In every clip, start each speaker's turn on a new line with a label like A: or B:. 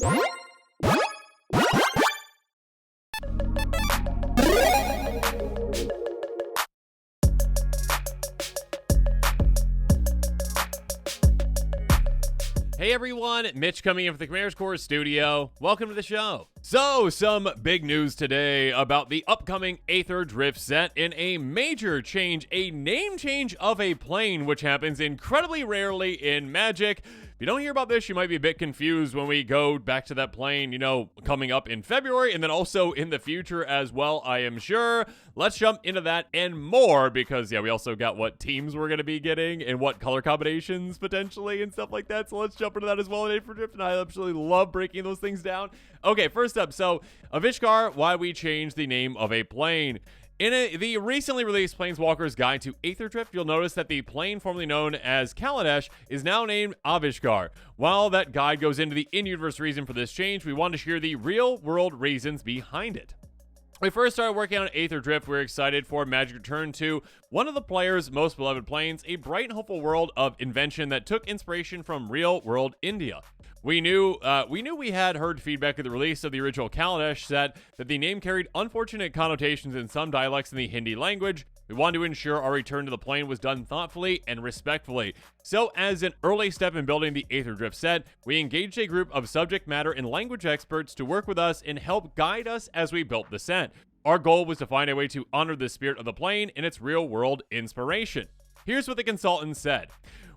A: Hey everyone, Mitch coming in from the Commander's Corps studio. Welcome to the show. So, some big news today about the upcoming Aetherdrift set in a major change, a name change of a plane, which happens incredibly rarely in Magic. If you don't hear about this, you might be a bit confused when we go back to that plane, you know, coming up in February and then also in the future as well, I am sure. Let's jump into that and more because, yeah, we also got what teams we're going to be getting and what color combinations potentially and stuff like that. So let's jump into that as well in Aetherdrift, and I absolutely love breaking those things down. Okay, first up, so Avishkar, why we changed the name of a plane. In the recently released Planeswalker's Guide to Aetherdrift, you'll notice that the plane formerly known as Kaladesh is now named Avishkar. While that guide goes into the in-universe reason for this change, we want to share the real-world reasons behind it. When we first started working on Aetherdrift, we were excited for Magic to return to one of the players' most beloved planes, a bright and hopeful world of invention that took inspiration from real-world India. We knew we had heard feedback at the release of the original Kaladesh set that the name carried unfortunate connotations in some dialects in the Hindi language. We wanted to ensure our return to the plane was done thoughtfully and respectfully. So, as an early step in building the Aetherdrift set, we engaged a group of subject matter and language experts to work with us and help guide us as we built the set. Our goal was to find a way to honor the spirit of the plane and its real-world inspiration. Here's what the consultants said.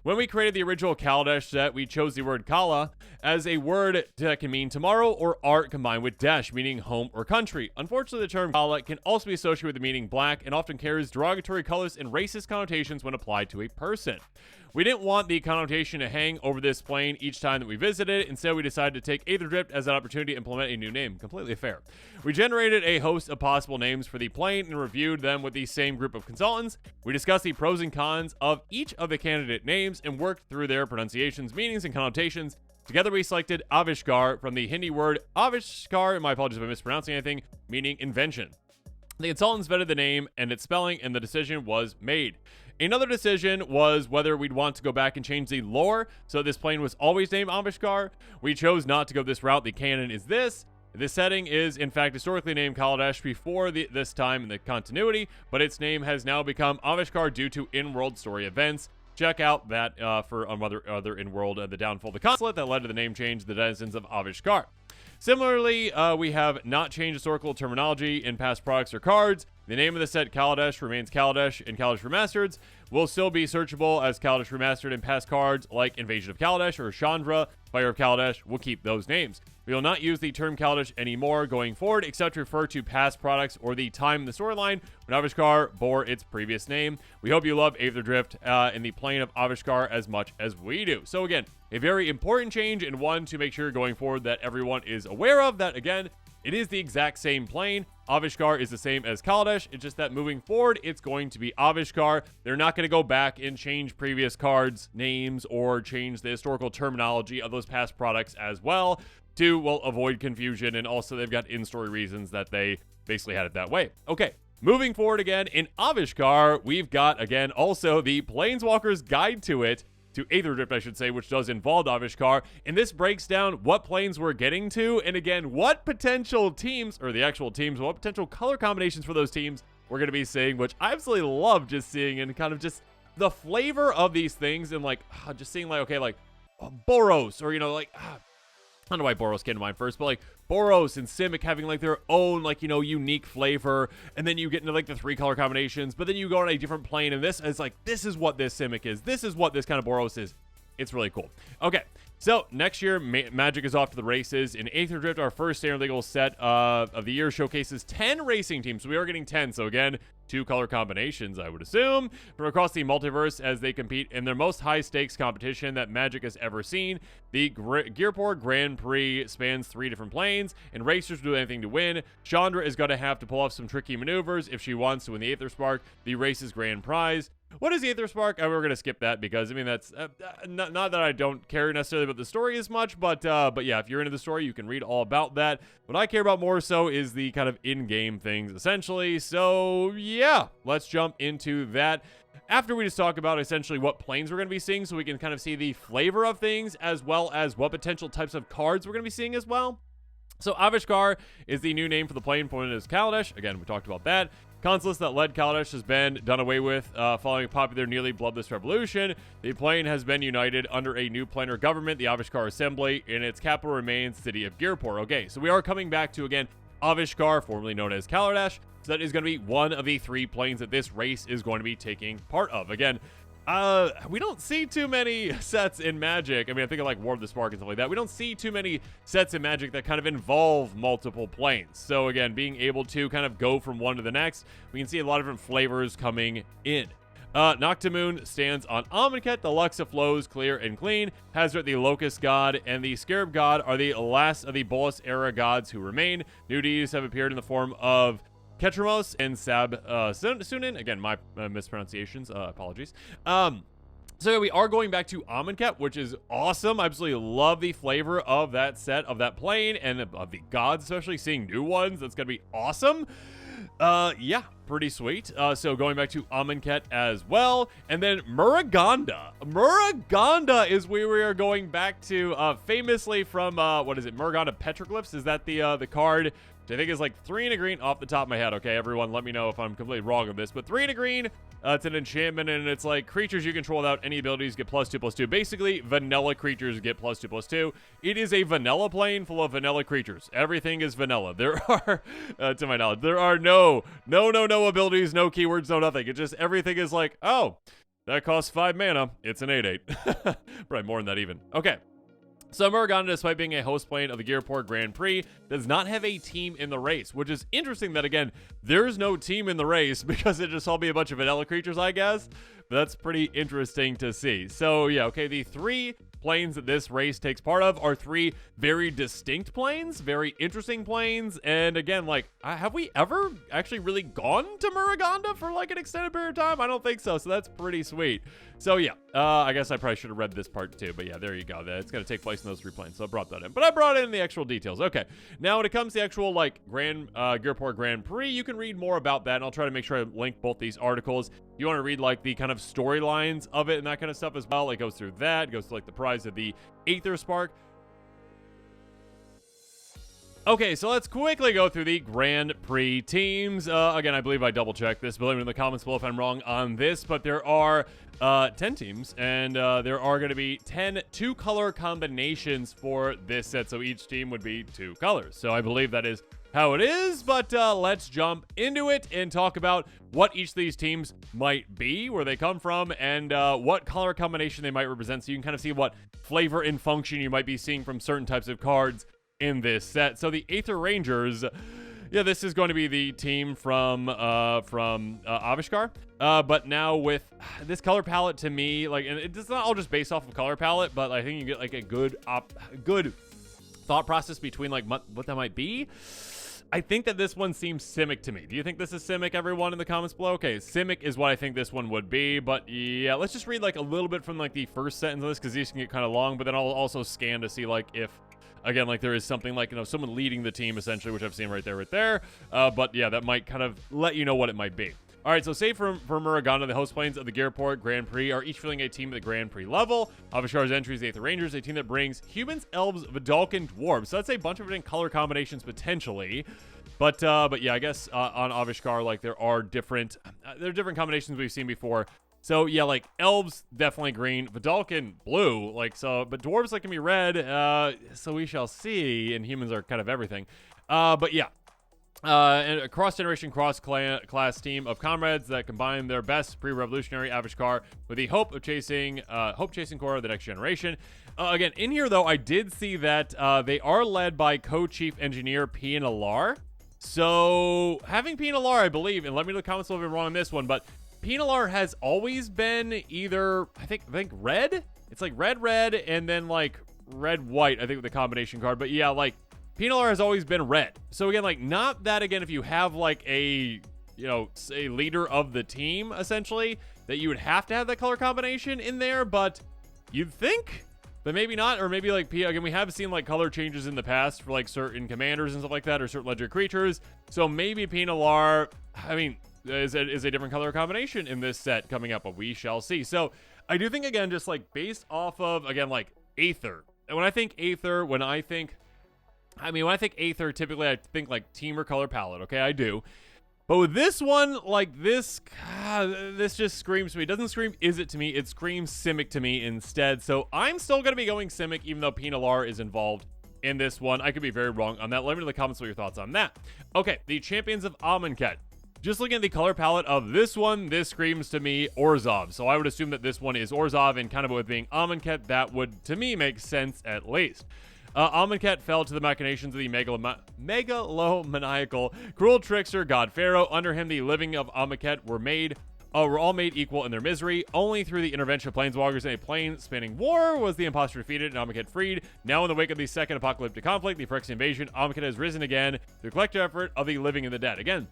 A: When we created the original Kaladesh set, we chose the word Kala as a word that can mean tomorrow or art combined with Desh, meaning home or country. Unfortunately, the term Kala can also be associated with the meaning black and often carries derogatory colors and racist connotations when applied to a person. We didn't want the connotation to hang over this plane each time that we visited it. Instead, we decided to take Aetherdrift as an opportunity to implement a new name. Completely fair. We generated a host of possible names for the plane and reviewed them with the same group of consultants. We discussed the pros and cons of each of the candidate names and worked through their pronunciations, meanings, and connotations. Together, we selected Avishkar from the Hindi word Avishkar, and my apologies if I'm mispronouncing anything, meaning invention. The consultants vetted the name and its spelling, and the decision was made. Another decision was whether we'd want to go back and change the lore, so this plane was always named Avishkar. We chose not to go this route. The canon is this. This setting is, in fact, historically named Kaladesh before this time in the continuity, but its name has now become Avishkar due to in-world story events. Check out that for other in-world the downfall of the consulate that led to the name change, the denizens of Avishkar. Similarly, we have not changed historical terminology in past products or cards. The name of the set, Kaladesh, remains Kaladesh and Kaladesh Remastered will still be searchable as Kaladesh Remastered in past cards like Invasion of Kaladesh or Chandra, Fire of Kaladesh. We'll keep those names. We will not use the term Kaladesh anymore going forward, except to refer to past products or the time in the storyline when Avishkar bore its previous name. We hope you love Aetherdrift and the plane of Avishkar as much as we do. So again, a very important change and one to make sure going forward that everyone is aware of that, again, it is the exact same plane. Avishkar is the same as Kaladesh. It's just that moving forward, it's going to be Avishkar. They're not going to go back and change previous cards' names or change the historical terminology of those past products as well to, well, avoid confusion. And also, they've got in-story reasons that they basically had it that way. Okay, moving forward again, in Avishkar, we've got, again, also the Planeswalker's Guide to it. To Aetherdrift, I should say, which does involve Avishkar. And this breaks down what planes we're getting to, and again, what potential teams, or the actual teams, what potential color combinations for those teams we're going to be seeing, which I absolutely love just seeing, and kind of just the flavor of these things, and like, just seeing like, okay, like Boros, or, you know, like, I don't know why Boros came to mind first, but like Boros and Simic having like their own like, you know, unique flavor, and then you get into like the 3 color combinations, but then you go on a different plane, and this is like, this is what this Simic is, this is what this kind of Boros is. It's really cool. Okay, so next year, Magic is off to the races. In Aetherdrift, our first standard legal set of the year showcases 10 racing teams. So we are getting 10. So again, 2 color combinations, I would assume, from across the multiverse as they compete in their most high-stakes competition that Magic has ever seen. The Gearport Grand Prix spans 3 different planes, and racers will do anything to win. Chandra is going to have to pull off some tricky maneuvers if she wants to win the Aether Spark, the race's grand prize. what is the Aether Spark? We're going to skip that because, I mean, that's not that I don't care necessarily about the story as much, but yeah, if you're into the story, you can read all about that. What I care about more so is the kind of in-game things, essentially. So, yeah, let's jump into that. After we just talk about essentially what planes we're going to be seeing so we can kind of see the flavor of things as well as what potential types of cards we're going to be seeing as well. So Avishkar is the new name for the plane formed as Kaladesh. Again, we talked about that. Consulate that led Kaladesh has been done away with following a popular nearly bloodless revolution. The plane has been united under a new planar government, the Avishkar Assembly, and its capital remains city of Girpur. Okay, so we are coming back to, again, Avishkar, formerly known as Kaladesh. So that is going to be one of the 3 planes that this race is going to be taking part of. Again, we don't see too many sets in Magic. I mean, I think of like War of the Spark and stuff like that. We don't see too many sets in Magic that kind of involve multiple planes. So again, being able to kind of go from one to the next, we can see a lot of different flavors coming in. Noctamoon stands on Amonkhet. The Luxa flows clear and clean. Hazard, the Locust God, and the Scarab God are the last of the Bolas era gods who remain. New deities have appeared in the form of Ketramos and Sunin. Again, my mispronunciations. Apologies. So we are going back to Amonkhet, which is awesome. I absolutely love the flavor of that set, of that plane, and of the gods, especially seeing new ones. That's going to be awesome. Yeah, pretty sweet. So going back to Amonkhet as well. And then Muraganda. Muraganda is where we are going back to, famously from, what is it? Muraganda Petroglyphs? Is that the card, which I think is like 3 and a green off the top of my head. Okay, everyone, let me know if I'm completely wrong on this. But 3 and a green, it's an enchantment, and it's like creatures you control without any abilities get +2/+2. Basically, vanilla creatures get +2/+2. It is a vanilla plane full of vanilla creatures. Everything is vanilla. There are, to my knowledge, there are no abilities, no keywords, no nothing. It just, everything is like, oh, that costs 5 mana. It's an 8/8. Probably more than that even. Okay. So Muraganda, despite being a host plane of the Girpur Grand Prix, does not have a team in the race, which is interesting that, again, there's no team in the race because it just all be a bunch of vanilla creatures, I guess. But that's pretty interesting to see. So, yeah, okay, the 3 planes that this race takes part of are 3 very distinct planes, very interesting planes, and again, like, have we ever actually really gone to Muraganda for like an extended period of time? I don't think so, so that's pretty sweet. So yeah, I guess I probably should have read this part too, but yeah, there you go. It's going to take place in those 3 planes, so I brought that in. But I brought in the actual details. Okay, now when it comes to the actual like Girpur Grand Prix, you can read more about that, and I'll try to make sure I link both these articles. If you want to read like the kind of storylines of it and that kind of stuff as well, it goes through that. It goes to like the prize of the Aether Spark. Okay, so let's quickly go through the Grand Prix teams. Again, I believe I double-checked this. Let me know in the comments below if I'm wrong on this, but there are 10 teams, and there are going to be 10 2-color combinations for this set, so each team would be 2 colors. So I believe that is how it is, but let's jump into it and talk about what each of these teams might be, where they come from, and what color combination they might represent, so you can kind of see what flavor and function you might be seeing from certain types of cards in this set. So the Aether Rangers, yeah, this is going to be the team from Avishkar, but now with this color palette, to me, like, and it's not all just based off of color palette, but I think you get like a good thought process between like what that might be. I think that this one seems Simic to me. Do you think this is Simic, everyone, in the comments below? Okay, Simic is what I think this one would be, but yeah, let's just read like a little bit from like the first sentence of this, because these can get kind of long, but then I'll also scan to see like if, again, like there is something like, you know, someone leading the team essentially, which I've seen right there. But yeah, that might kind of let you know what it might be. All right, so say for Muraganda, the host planes of the Girpur Grand Prix are each filling a team at the Grand Prix level. Avishar's entry is the Aether Rangers, a team that brings humans, elves, Vidalcan, dwarves. So that's a bunch of different color combinations potentially. But yeah, I guess on Avishkar, like there are different combinations we've seen before. So yeah, like elves definitely green, Vidalcan blue, like so, but dwarves like can be red. So we shall see. And humans are kind of everything. But yeah. And a cross-generation, cross-class team of comrades that combine their best pre-revolutionary Avishkar with the hope chasing core of the next generation. Again, in here, though, I did see that they are led by co-chief engineer P and Alar. So, having P and Alar, I believe, and let me know in the comments if I'm wrong on this one, but P and Alar has always been either, I think red? It's like red, and then like red-white, I think, with the combination card. But yeah, like, P&L has always been red. So again, like, not that, again, if you have like a, you know, a leader of the team, essentially, that you would have to have that color combination in there, but you'd think, but maybe not. Or maybe like, again, we have seen like color changes in the past for like certain commanders and stuff like that, or certain legendary creatures. So maybe Pinalar, I mean, is a different color combination in this set coming up, but we shall see. So I do think, again, just like based off of, again, like Aether. And when I think Aether, when I think Aether, typically I think like team or color palette. Okay, I do. But with this one, like this just screams to me. It doesn't scream Is It to me. It screams Simic to me instead. So I'm still going to be going Simic, even though Pinalar is involved in this one. I could be very wrong on that. Let me know in the comments what your thoughts on that. Okay, the Champions of Amonkhet. Just looking at the color palette of this one, this screams to me Orzhov. So I would assume that this one is Orzhov, and kind of with being Amonkhet, that would, to me, make sense at least. Amonkhet fell to the machinations of the megalomaniacal, cruel trickster god Pharaoh. Under him, the living of Amonkhet were all made equal in their misery. Only through the intervention of planeswalkers in a plane-spanning war was the imposter defeated and Amonkhet freed. Now, in the wake of the second apocalyptic conflict, the Phyrexian invasion, Amonkhet has risen again through the collective effort of the living and the dead. Again,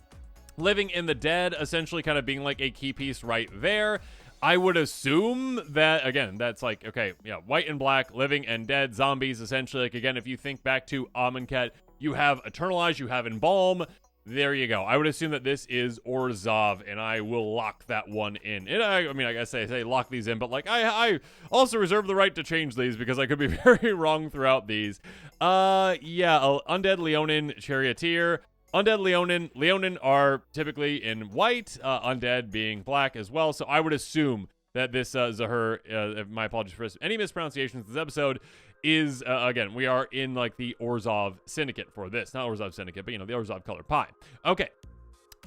A: living in the dead essentially kind of being like a key piece right there. I would assume that, again, that's like, okay, yeah, white and black, living and dead zombies, essentially. Like, again, if you think back to Amonkhet, you have Eternalize, you have Embalm. There you go. I would assume that this is Orzhov, and I will lock that one in. And I mean, I guess I say lock these in, but like I also reserve the right to change these because I could be very wrong throughout these. Yeah, Undead Leonin Charioteer. Undead Leonin are typically in white, Undead being black as well. So I would assume that this Zahur, my apologies for any mispronunciations this episode, is, again, we are in like the Orzhov Syndicate for this. Not Orzhov Syndicate, but the Orzhov Color Pie. Okay.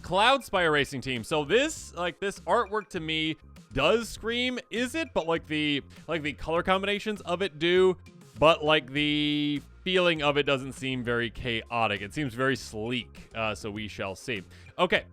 A: Cloudspire Racing Team. So this artwork to me does scream, is it? But like the color combinations of it do. But like the feeling of it doesn't seem very chaotic. It seems very sleek, so we shall see. Okay,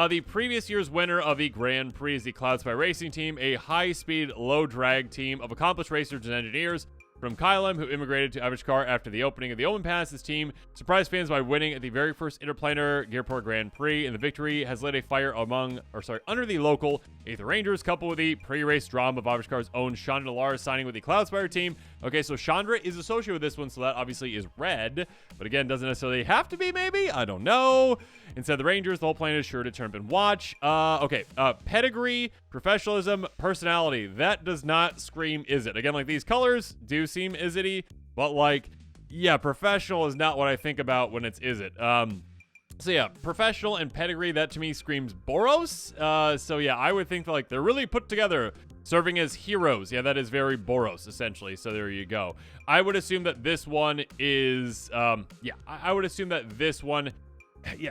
A: the previous year's winner of the Grand Prix is the Cloudspire Racing Team, a high-speed, low-drag team of accomplished racers and engineers from Kylam, who immigrated to Avishkar after the opening of the Omen Pass. This team surprised fans by winning at the very first Interplanar Gearport Grand Prix, and the victory has lit a fire under the local Aether Rangers, coupled with the pre-race drama of Avishkar's own Chandra Lar signing with the Cloudspire team. Okay, so Chandra is associated with this one, so that obviously is red, but again, doesn't necessarily have to be, maybe? I don't know. Instead of the Rangers, the whole plan is sure to turn up and watch. Okay, pedigree, professionalism, personality. That does not scream Is It. Again, like these colors do seem Is It-y, but like, yeah, professional is not what I think about when it's Is It. So yeah, professional and pedigree, that to me screams Boros. So yeah, I would think that like they're really put together, serving as heroes. Yeah, that is very Boros, essentially. So there you go. I would assume that this one is, I would assume that this one,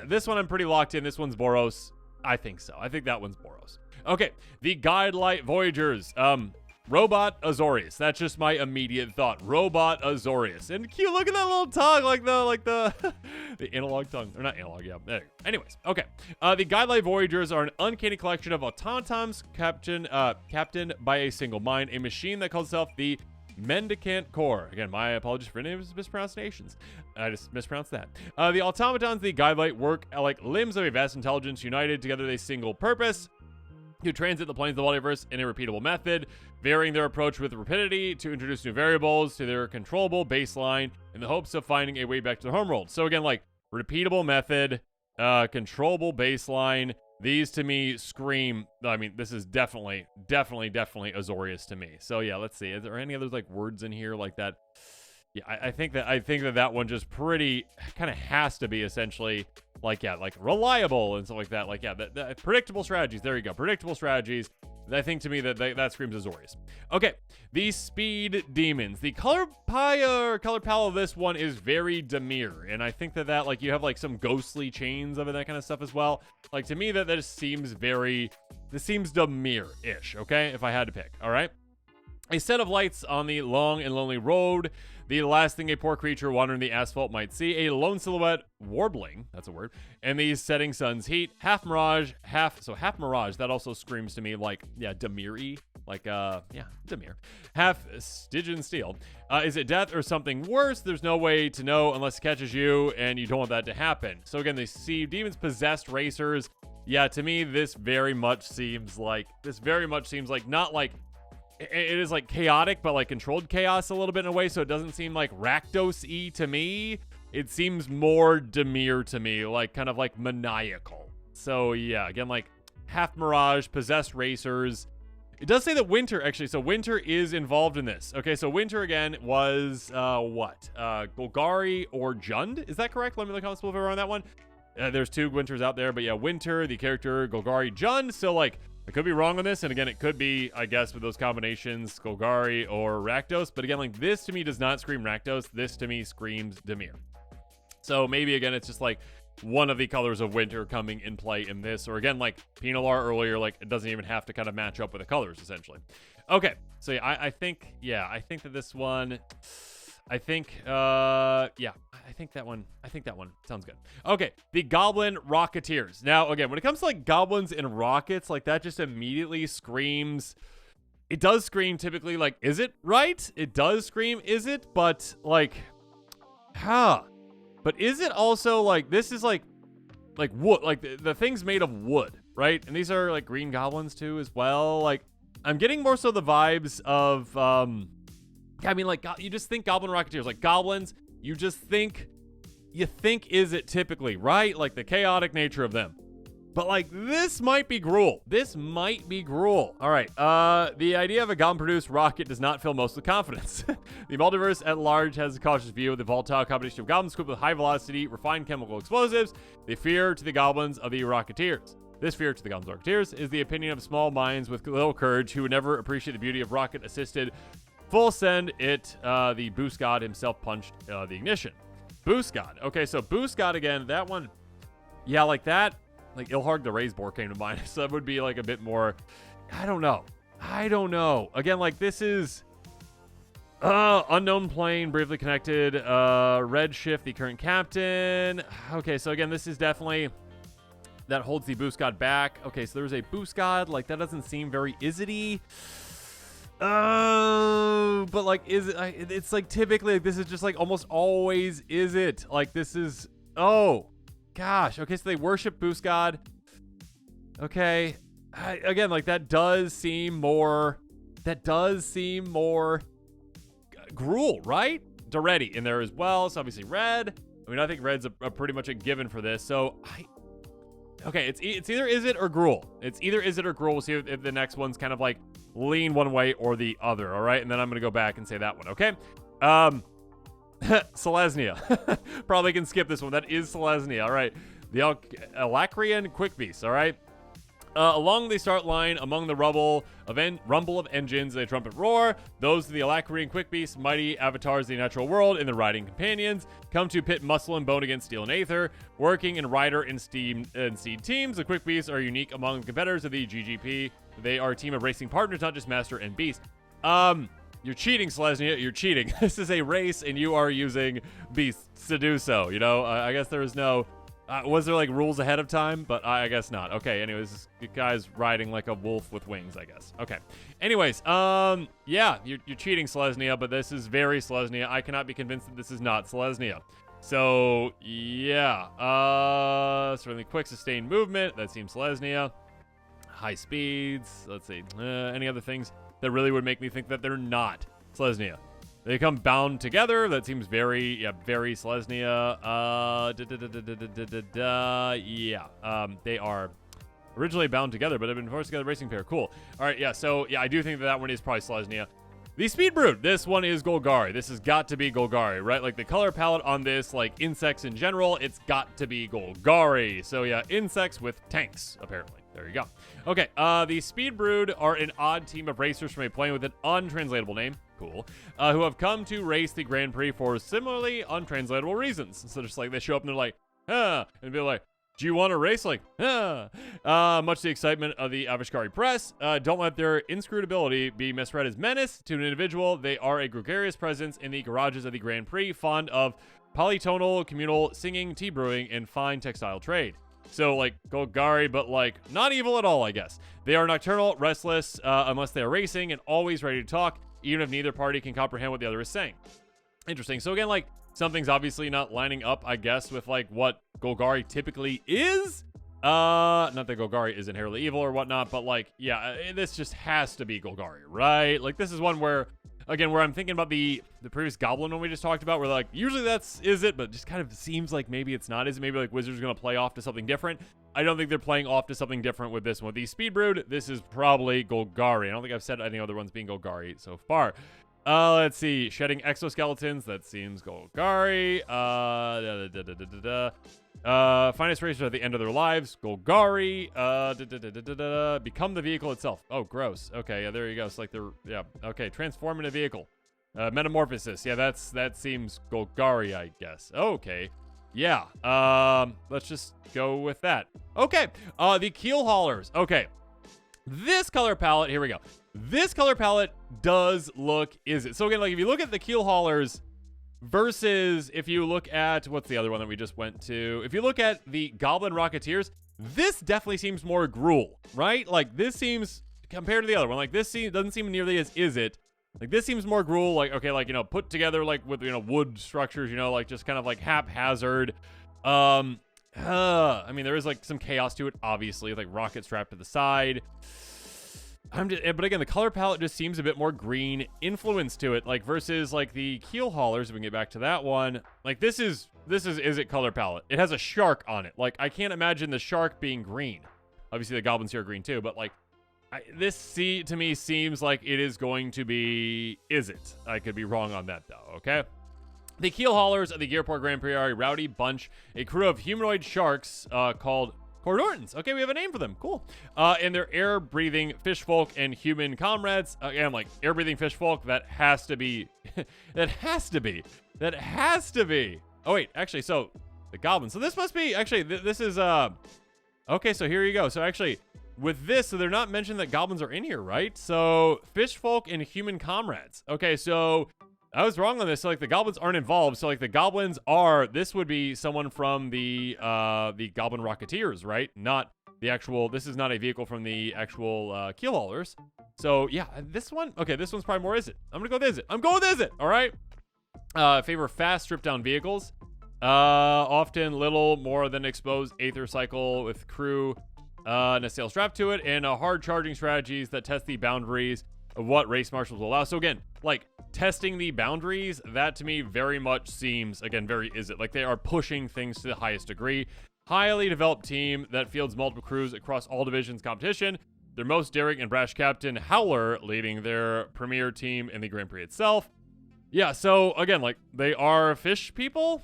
A: this one I'm pretty locked in. This one's Boros. I think so. I think that one's Boros. Okay, the Guidelight Voyagers. Robot Azorius. That's just my immediate thought. Robot Azorius. And cute, look at that little tongue, like the the analog tongue. Or not analog, yeah. Anyways, okay. The Guidelight Voyagers are an uncanny collection of automatons captained by a single mind, a machine that calls itself the Mendicant Core. Again, my apologies for any of his mispronunciations. I just mispronounced that. The automatons, the Guidelight, work like limbs of a vast intelligence united together with a single purpose: to transit the planes of the multiverse in a repeatable method, varying their approach with rapidity to introduce new variables to their controllable baseline in the hopes of finding a way back to the homeworld. So again, like repeatable method, controllable baseline. These to me scream, I mean, this is definitely Azorius to me. So yeah, let's see. Is there any other like words in here like that? Yeah, I think that one just pretty kind of has to be essentially like, yeah, like reliable and stuff like that. Like, yeah, the predictable strategies. There you go. Predictable strategies. I think to me that screams Azorius. Okay, the Speed Demons. The color palette of this one is very Dimir, and I think that like you have like some ghostly chains of it, that kind of stuff as well. Like to me that just seems this seems Dimir-ish. Okay, if I had to pick. All right. A set of lights on the long and lonely road. The last thing a poor creature wandering the asphalt might see. A lone silhouette warbling, that's a word, and the setting sun's heat. Half mirage, half mirage. That also screams to me like, yeah, Dimir-y. Like, Dimir. Half Stygian steel. Is it death or something worse? There's no way to know unless it catches you, and you don't want that to happen. So again, the Sea Demons possessed racers. yeah, to me, this very much seems like not like it is like chaotic, but like controlled chaos a little bit in a way. So it doesn't seem like Rakdos-y to me. It seems more Dimir to me, like kind of like maniacal. So yeah, again, like half Mirage, possessed racers. It does say that Winter, actually, so Winter is involved in this. Okay, so Winter, again, was, Golgari or Jund? Is that correct? Let me look how below on that one. There's 2 Winters out there, but yeah, Winter, the character, Golgari, Jund. So, like, I could be wrong on this, and again, it could be, I guess, with those combinations, Golgari or Rakdos. But again, like, this to me does not scream Rakdos. This to me screams Dimir. So maybe, again, it's just, like, one of the colors of Winter coming in play in this, or again, like Pinalar earlier, like it doesn't even have to kind of match up with the colors essentially. Okay, so yeah, I think that this one, I think that one sounds good. Okay, the Goblin Rocketeers. Now, again, when it comes to like goblins and rockets, like that just immediately screams. It does scream typically like, is it right? It does scream, is it? But like, But is it also like, this is like wood, like the thing's made of wood, right? And these are like green goblins too as well. Like I'm getting more so the vibes of, I mean, like you just think Goblin Rocketeers, like goblins, you think is it typically, right? Like the chaotic nature of them. But like this might be Gruul. All right. The idea of a goblin-produced rocket does not fill most with confidence. The multiverse at large has a cautious view of the volatile combination of goblins equipped with high velocity, refined chemical explosives. The fear to the goblins of the Rocketeers. This fear to the goblins Rocketeers is the opinion of small minds with little courage who would never appreciate the beauty of rocket-assisted full send. The Boost God himself punched the ignition. Boost God. Okay, so Boost God again. That one, yeah, like that. Like Ilharg the Razebore came to mind. So that would be like a bit more, I don't know. Again, like this is unknown plane, bravely connected, Redshift, the current captain. Okay, so again, this is definitely, that holds the Boost God back. Okay, so there's a Boost God, like that doesn't seem very Izzity. But like, is it, it's like typically like, this is just like almost always is it. Like this is, oh gosh. Okay, so they worship Boost God. Okay. Again, like that does seem more Gruul, right? Daretti in there as well. So obviously red. I mean, I think red's a pretty much a given for this. So okay, it's either is it or Gruul. We'll see if the next one's kind of like lean one way or the other. All right, and then I'm gonna go back and say that one. Okay. Selesnya. Probably can skip this one. That is Selesnya. All right. The Alacrian Quick Beast. All right. Along the start line, among the rumble of engines, a trumpet roar. Those of the Alacrian Quick Beasts, mighty avatars of the natural world, and the riding companions, come to pit muscle and bone against steel and aether. Working in rider and steed teams, the Quick Beasts are unique among the competitors of the GGP. They are a team of racing partners, not just master and beast. You're cheating, Selesnya. You're cheating. This is a race, and you are using beasts to do so. You know, I guess there is no... was there, like, rules ahead of time? But I guess not. Okay, anyways, this guy's riding like a wolf with wings, I guess. Okay. Anyways, yeah, you're cheating, Selesnya, but this is very Selesnya. I cannot be convinced that this is not Selesnya. So, yeah. Certainly quick, sustained movement. That seems Selesnya. High speeds. Let's see. Any other things that really would make me think that they're not Selesnya? They come bound together. That seems very Selesnya. They are originally bound together, but have been forced together racing pair. Cool. All right, yeah. So yeah, I do think that one is probably Selesnya. The Speed Brood. This one is Golgari. This has got to be Golgari, right? Like the color palette on this, like insects in general, it's got to be Golgari. So yeah, insects with tanks, apparently. There you go. Okay, the Speed Brood are an odd team of racers from a plane with an untranslatable name. Cool. Who have come to race the Grand Prix for similarly untranslatable reasons. So just like they show up and they're like, and be like, do you want to race? Like, much to the excitement of the Avishkar press. Don't let their inscrutability be misread as menace to an individual. They are a gregarious presence in the garages of the Grand Prix, fond of polytonal, communal singing, tea brewing, and fine textile trade. So, like, Golgari, but, like, not evil at all, I guess. They are nocturnal, restless, unless they are racing, and always ready to talk, even if neither party can comprehend what the other is saying. Interesting. So, again, like, something's obviously not lining up, I guess, with, like, what Golgari typically is. Not that Golgari is inherently evil or whatnot, but like, yeah, this just has to be Golgari, right? Like, this is one where, again, where I'm thinking about the previous Goblin one we just talked about, where like, usually is it, but just kind of seems like maybe it's not. Is it maybe like Wizards are going to play off to something different? I don't think they're playing off to something different with this one. With the Speed Brood, this is probably Golgari. I don't think I've said any other ones being Golgari so far. Let's see. Shedding exoskeletons. That seems Golgari. Finest racers at the end of their lives. Golgari. Become the vehicle itself. Oh, gross. Okay, yeah, there you go. It's like okay, transform into vehicle. Metamorphosis. Yeah, that seems Golgari, I guess. Okay. Yeah. Let's just go with that. Okay. The keel haulers. Okay. This color palette, here we go. This color palette does look, so again, like if you look at the keel haulers versus if you look at, what's the other one that we just went to? If you look at the Goblin Rocketeers, this definitely seems more Gruul, right? Like this seems, compared to the other one, like this doesn't seem nearly as is it. Like this seems more Gruul, like, okay, like, put together like with, wood structures, like just kind of like haphazard. I mean, there is like some chaos to it, obviously, like rocket strapped to the side. But again, the color palette just seems a bit more green influence to it, like versus like the keel haulers. If we can get back to that one, like this is it color palette. It has a shark on it. Like I can't imagine the shark being green. Obviously, the goblins here are green too, but like this to me seems like it is going to be. Is it? I could be wrong on that though. Okay. The keel haulers of the Gearport Grand Prix are a rowdy bunch, a crew of humanoid sharks called Cordortans. Okay, we have a name for them. Cool. And they're air-breathing fish folk and human comrades. Again, like air-breathing fish folk, that has to be. That has to be. Oh wait, actually, so the goblins. So this must be actually. This is Okay, so here you go. So actually, with this, so they're not mentioning that goblins are in here, right? So fish folk and human comrades. Okay, so I was wrong on this. So like the goblins aren't involved. So like the goblins are, this would be someone from the Goblin Rocketeers, right? Not the actual, this is not a vehicle from the actual keel haulers. So yeah, this one, okay, this one's probably more Is It. I'm gonna go with Is It. I'm going with Is It, all right? Favor fast stripped down vehicles. Often little more than exposed Aether cycle with crew and a sail strapped to it, and hard charging strategies that test the boundaries of what race marshals will allow. So again, like testing the boundaries, that to me very much seems, again, very Is It. Like they are pushing things to the highest degree. Highly developed team that fields multiple crews across all divisions competition. Their most daring and brash captain, Howler, leading their premier team in the Grand Prix itself. Yeah, so again, like they are fish people.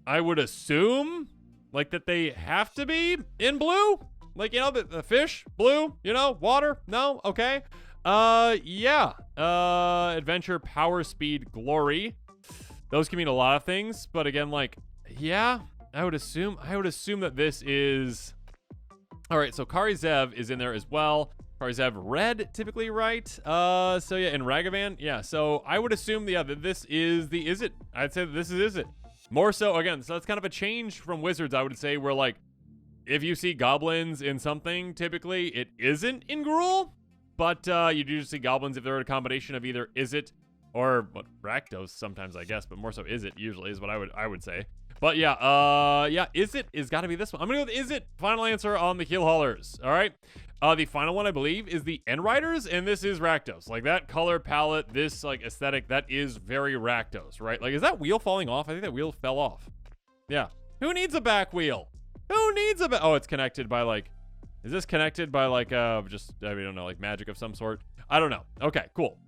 A: I would assume like that they have to be in blue. Like, the fish, blue, water. No, okay. Yeah. Adventure, power, speed, glory. Those can mean a lot of things, but again, like, yeah, I would assume that this is. All right, so Kari Zev is in there as well. Kari Zev red, typically, right? So yeah, in Ragavan, yeah. So I would assume, that this is the Is It. I'd say that this is It. More so, again, so that's kind of a change from Wizards, I would say, where like, if you see goblins in something, typically it isn't in Gruul, but you do see goblins if they're a combination of either Is It or Rakdos sometimes, I guess, but more so Is It usually is what I would say. But yeah, Is It is got to be this one. I'm gonna go with Is It. Final answer on the keel haulers. All right. The final one I believe is the End Riders, and this is Rakdos. Like that color palette, this like aesthetic, that is very Rakdos, right? Like, is that wheel falling off? I think that wheel fell off. Yeah. Who needs a back wheel? Who needs a oh, it's connected by like, is this connected by like just, I don't know, like magic of some sort? I don't know. Okay, cool.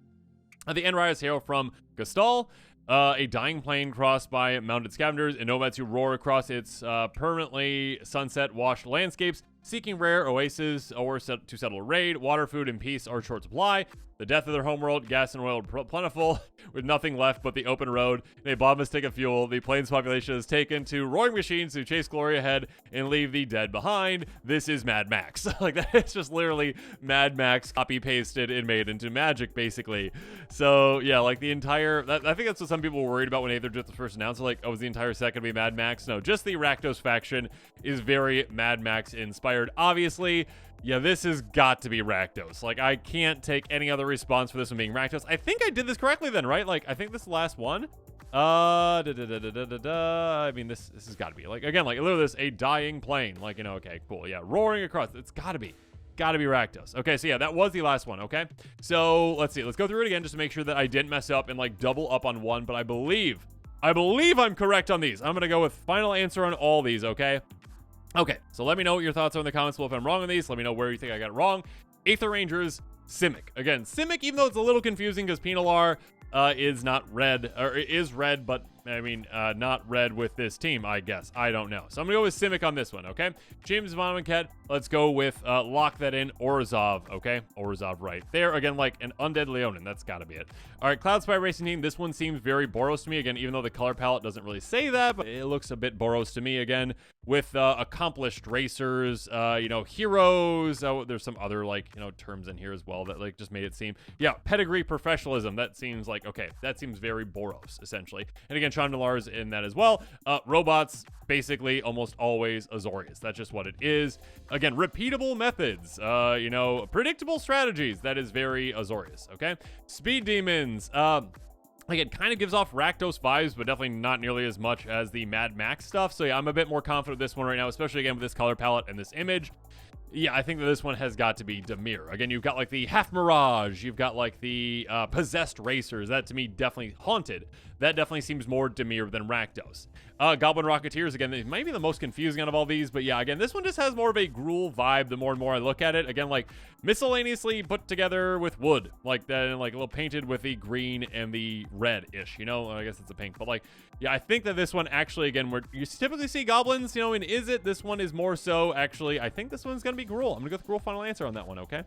A: The End Riders hail from Gustal, a dying plane crossed by mounted scavengers and nomads who roar across its permanently sunset-washed landscapes, seeking rare oases or to settle a raid. Water, food, and peace are short supply. The death of their homeworld, gas and oil plentiful, with nothing left but the open road and a bomb stick of fuel. The plane's population is taken to roaring machines who chase glory ahead and leave the dead behind. This is Mad Max. Like, that is just literally Mad Max copy-pasted and made into magic, basically. So, yeah, like the entire... I think that's what some people were worried about when Aetherdrift was first announced. Like, oh, is the entire set going to be Mad Max? No, just the Rakdos faction is very Mad Max-inspired. Obviously, yeah, this has got to be Rakdos. Like, I can't take any other response for this one being Rakdos. I think I did this correctly then, right? Like, I think this is the last one. I mean, this has got to be like, again, like literally this a dying plane. Like, you know, okay, cool. Yeah, roaring across. It's got to be Rakdos. Okay, so yeah, that was the last one. Okay, so let's see. Let's go through it again just to make sure that I didn't mess up and like double up on one. But I believe I'm correct on these. I'm gonna go with final answer on all these. Okay. Okay, so let me know what your thoughts are in the comments below if I'm wrong on these. Let me know where you think I got it wrong. Aether Rangers, Simic. Again, Simic, even though it's a little confusing because Pinalar is not red, or is red, but I mean, not red with this team, I guess. I don't know. So I'm gonna go with Simic on this one, okay? James Vonnegut, let's go with, lock that in, Orzhov, okay? Orzhov right there. Again, like an Undead Leonin, that's gotta be it. All right, Cloud Spy Racing Team, this one seems very Boros to me. Again, even though the color palette doesn't really say that, but it looks a bit Boros to me again, with accomplished racers, you know, heroes. There's some other, like, you know, terms in here as well that, like, just made it seem, yeah, pedigree professionalism. That seems like, okay, that seems very Boros, essentially. And again, Chandalar's in that as well. Robots, basically almost always Azorius. That's just what it is. Again, repeatable methods, you know, predictable strategies. That is very Azorius, okay? Speed Demons, like it kind of gives off Rakdos vibes, but definitely not nearly as much as the Mad Max stuff. So yeah, I'm a bit more confident with this one right now, especially again with this color palette and this image. Yeah, I think that this one has got to be Dimir. Again, you've got like the Half Mirage, you've got like the Possessed Racers. That to me definitely Haunted. That definitely seems more Dimir than Rakdos. Goblin Rocketeers, again, they might be the most confusing out of all these, but yeah, again, this one just has more of a Gruul vibe the more and more I look at it. Again, like miscellaneously put together with wood, like that, and like a little painted with the green and the red-ish, you know? I guess it's a pink, but like, yeah, I think that this one actually, again, where you typically see goblins, you know, in Is It? This one is more so, actually, I think this one's gonna be Gruul. I'm gonna go with Gruul final answer on that one, okay?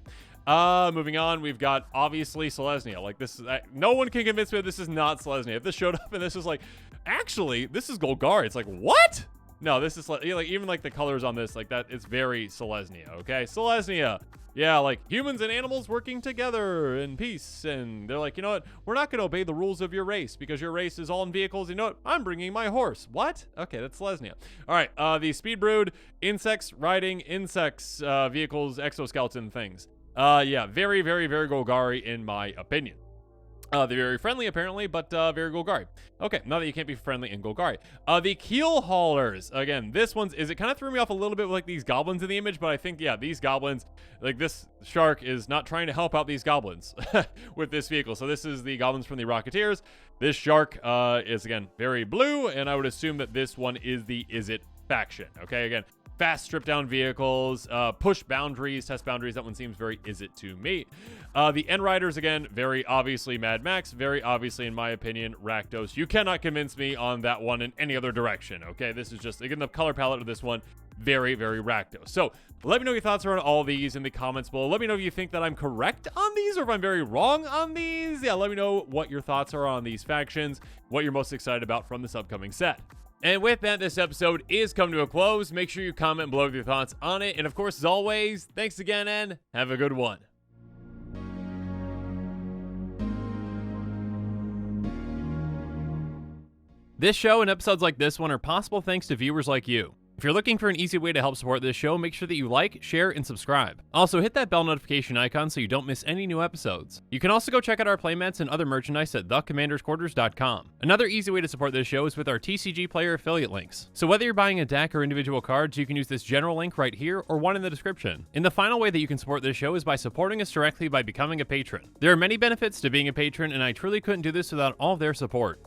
A: Moving on, we've got, obviously, Selesnya. Like, this is, no one can convince me that this is not Selesnya. If this showed up and this was like, actually, this is Golgari, it's like, what? No, this is, like, even, like, the colors on this, like, that, it's very Selesnya, okay? Selesnya. Yeah, like humans and animals working together in peace. And they're like, you know what? We're not going to obey the rules of your race because your race is all in vehicles. You know what? I'm bringing my horse. What? Okay, that's Selesnya. All right, the Speed Brood, insects, riding, insects, vehicles, exoskeleton things. Yeah, very, very, very Golgari in my opinion. They're very friendly, apparently, but very Golgari. Okay, now that you can't be friendly in Golgari. The Keel Haulers. Again, this one's... It kind of threw me off a little bit with, like, these goblins in the image, but I think, yeah, these goblins... Like, this shark is not trying to help out these goblins with this vehicle. So this is the goblins from the Rocketeers. This shark is, again, very blue, and I would assume that this one is the Is It faction. Okay, again... Fast strip-down vehicles, push boundaries, test boundaries. That one seems very Is It to me. The End Riders, again, very obviously Mad Max. Very obviously, in my opinion, Rakdos. You cannot convince me on that one in any other direction, okay? This is just, again, the color palette of this one, very, very Rakdos. So, let me know your thoughts are on all these in the comments below. Let me know if you think that I'm correct on these or if I'm very wrong on these. Yeah, let me know what your thoughts are on these factions, what you're most excited about from this upcoming set. And with that, this episode is coming to a close. Make sure you comment below with your thoughts on it. And of course, as always, thanks again and have a good one. This show and episodes like this one are possible thanks to viewers like you. If you're looking for an easy way to help support this show, make sure that you like, share, and subscribe. Also, hit that bell notification icon so you don't miss any new episodes. You can also go check out our playmats and other merchandise at thecommandersquarters.com. Another easy way to support this show is with our TCG player affiliate links. So whether you're buying a deck or individual cards, you can use this general link right here or one in the description. And the final way that you can support this show is by supporting us directly by becoming a patron. There are many benefits to being a patron, and I truly couldn't do this without all of their support.